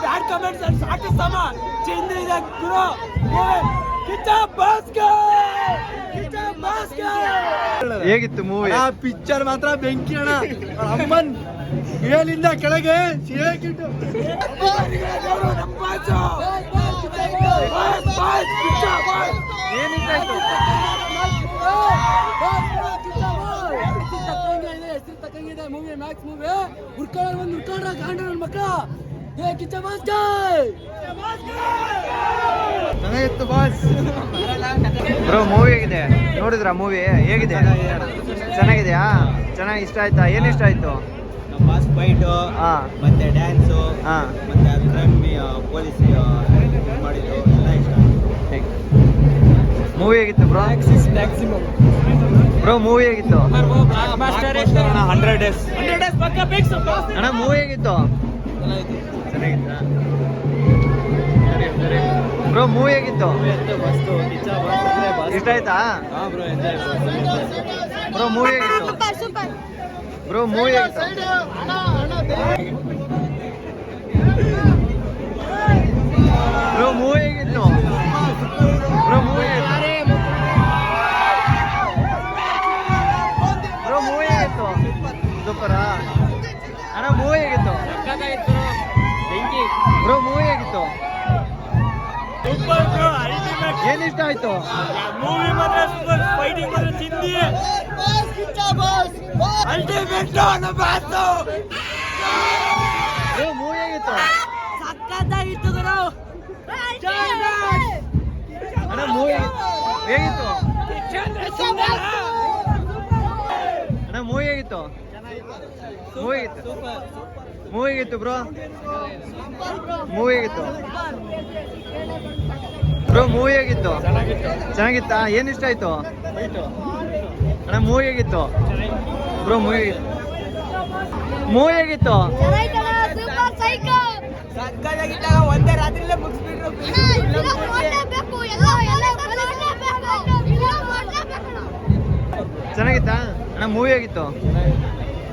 Bad comments and ಸಾಕಿಸ್ತಮ್ಮ ಚಂದ್ರಿದೆ ಗುರು ಕಿಚ್ಚ ಬಾಸ್ಗೆ ಹೇಗಿತ್ತು movie? Picture ಮಾತ್ರ ಬೆಂಕಿ ಅಣ್ಣ. ಅಮ್ಮನ್ ಮೇಲಿಂದ ಕೆಳಗೆ ಮೂವಿ ಮ್ಯಾಕ್ಸ್ ಮೂವಿ ಉರ್ಕೊಂಡ್ರ ಗಾಂಡ ಮಕ್ಕಳ ಚೆನ್ನಾಗಿತ್ತು ಬಾಸ್. ಬ್ರೋ ಮೂವಿ ಹೇಗಿದೆ? ನೋಡಿದ್ರ ಮೂವಿ ಹೇಗಿದೆ? ಚೆನ್ನಾಗಿದೆಯಾ? ಚೆನ್ನಾಗಿ ಇಷ್ಟ ಆಯ್ತಾ? ಏನು ಇಷ್ಟ ಆಯ್ತು? ಬಾಸ್ ಫೈಟ್ ಮತ್ತೆ ಡ್ಯಾನ್ಸು ಮತ್ತೆ ಕ್ರೈಮ್ ಪೊಲೀಸ್ ಮಾಡಿದ್ದು ಎಲ್ಲ ಇಷ್ಟ. ಮೂವಿ ಹೇಗಿತ್ತು ಬ್ರೋ? ಬ್ರೋ ಮೂವಿ ಹೇಗಿತ್ತು? 100 days ಅಣ್ಣ ಮೂವಿ ಹೇಗಿತ್ತು? ಚೆನ್ನಾಗಿತ್ತ ಬ್ರೋ? ಮೂವಿ ಹೇಗಿತ್ತು? ಇಷ್ಟ ಆಯ್ತಾ ಬ್ರೋ? ಮೂವಿ ಹೇಗಿತ್ತು ಬ್ರೋ? ಮೂವಿ ಹೇಗಿತ್ತು? ಬ್ರೋ ಮೂವಿ ಹೇಗಿತ್ತು? ಬ್ರೋ ಮೂವಿ ಬ್ರೋ ಮೂವಿ ಹೇಗಿತ್ತು? ಸೂಪರಾ ಅಣ್ಣ? ಮೂವಿ ಹೇಗಿತ್ತು ಬ್ರೋ? ಮೂವಿ ಹೇಗಿತ್ತು? ಏನ್ ಇಷ್ಟ ಆಯ್ತು? ಮೂವಿ ಮಾತ್ರ ಸೂಪರ್, ಫೈಟಿಂಗ್ ಮಾತ್ರ ಚಿಂದಿ ಅಲ್ಟಿಮೇಟ್ ಬ್ರೋ ಮೂವಿ ಹೇಗಿತ್ತು? ಸಕ್ಕತ್ತಾಗಿತ್ತು ಗುರು. ಅಣ್ಣ ಮೂವಿ ಹೇಗಿತ್ತು? ಅಣ್ಣ ಮೂವಿ ಹೇಗಿತ್ತು? ಮೂವಿ ಹೇಗಿತ್ತು? ಮೂವಿ ಹೇಗಿತ್ತು ಬ್ರೋ? ಮೂವಿ ಹೇಗಿತ್ತು ಬ್ರೋ? ಮೂವಿ ಹೇಗಿತ್ತು? ಚೆನ್ನಾಗಿತ್ತಾ? ಏನ್ ಇಷ್ಟ ಆಯ್ತು ಅಣ್ಣ? ಮೂವಿ ಹೇಗಿತ್ತು ಬ್ರೋ? ಮೂವಿ ಮೂವಿ ಹೇಗಿತ್ತು? ಸಕ್ಕತ್ತಾಗಿದ್ದಾಗ ಒಂದೇ ರಾತ್ರಿಲೇ ಮುಗಿಸ್ಬಿಟ್ರು. ಚೆನ್ನಾಗಿತ್ತಾ ಅಣ್ಣ? ಮೂವಿ ಹೇಗಿತ್ತು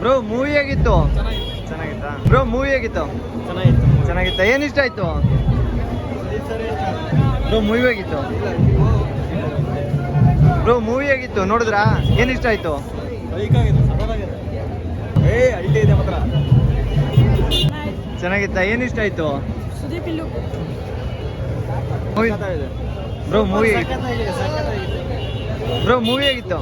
ಬ್ರೋ? ಮೂವಿ ಹೇಗಿತ್ತು? ಚೆನ್ನಾಗಿತ್ತಾ ಬ್ರೋ? ಮೂವಿ ಹೇಗಿತ್ತು? ಚೆನ್ನಾಗಿತ್ತಾ? ಏನ್ ಇಷ್ಟ ಆಯ್ತು ಬ್ರೋ? ಮೂವಿ ಹೇಗಿತ್ತು ಬ್ರೋ? ಮೂವಿ ಹೇಗಿತ್ತು? ನೋಡಿದ್ರಾ? ಏನ್ ಇಷ್ಟ ಆಯ್ತು? ಚೆನ್ನಾಗಿತ್ತಾ? ಏನ್ ಇಷ್ಟ ಆಯ್ತು ಬ್ರೋ? ಮೂವಿ ಬ್ರೋ ಮೂವಿ ಹೇಗಿತ್ತು?